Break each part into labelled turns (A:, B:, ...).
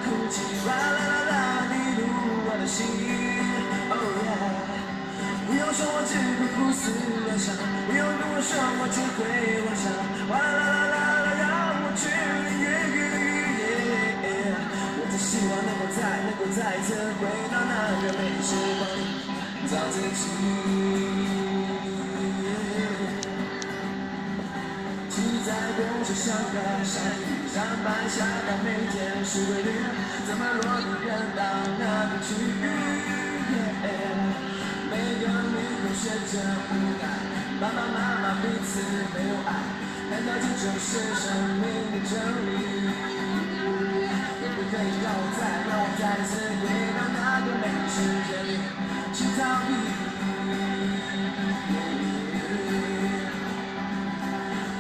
A: 哭泣，啦啦啦啦，滴入我的心。Oh yeah， 不用说，我只会胡思乱想；不用跟我说，我只会妄想。哇啦啦啦啦，让我去淋雨。我只希望能够再次回到那个美丽时光里，找自己。骑在公车上的下雨，上班下班每天是规律，怎么落地远到哪里去？每个女同学真无奈，爸爸妈妈彼此没有爱，难道这就是生命的真理？可不可以让我再次回到那个美丽世界里去逃避？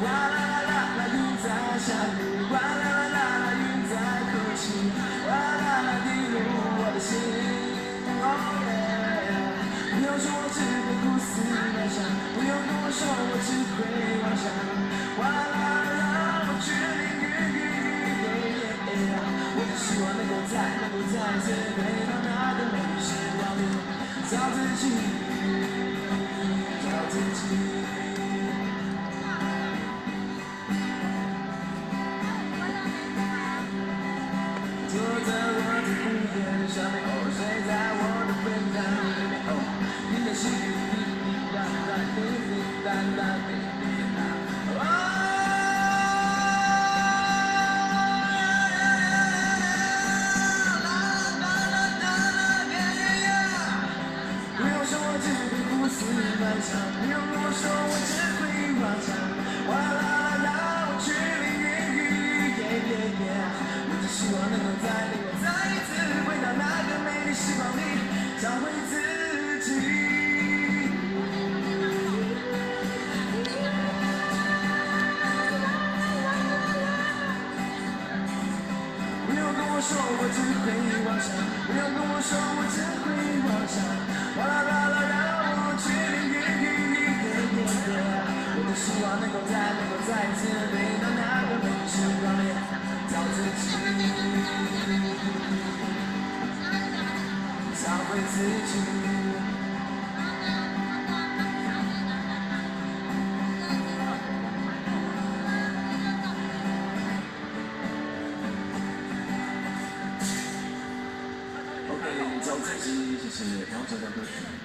A: 哇啦啦啦啦，雨在下雨，哇啦啦啦啦，云在哭泣，哇啦啦滴入我的心。Oh yeah， 不用说，我只会胡思乱想；不用跟我说，我只会妄想。哇啦啦啦，让我去淋雨。我只希望能够再次回到那个美丽时光里，找自己，找自己。坐在我的屋檐上面，睡在我的被单里面，听着细雨滴滴答答，滴滴答答，滴滴答。不用说，我只会胡思乱想；不用跟我说，我只会妄想。哇啦啦啦，我去淋雨。我只希望能够再一次回到那个美丽时光里，找回自己。不用跟我说，我只会妄想；不用跟我说，我只会妄想。哇啦啦啦，让我去淋雨。我只希望能够再次回到那个美丽时光里，找自己，找回自己。OK，找自己，谢谢，然后这首歌曲。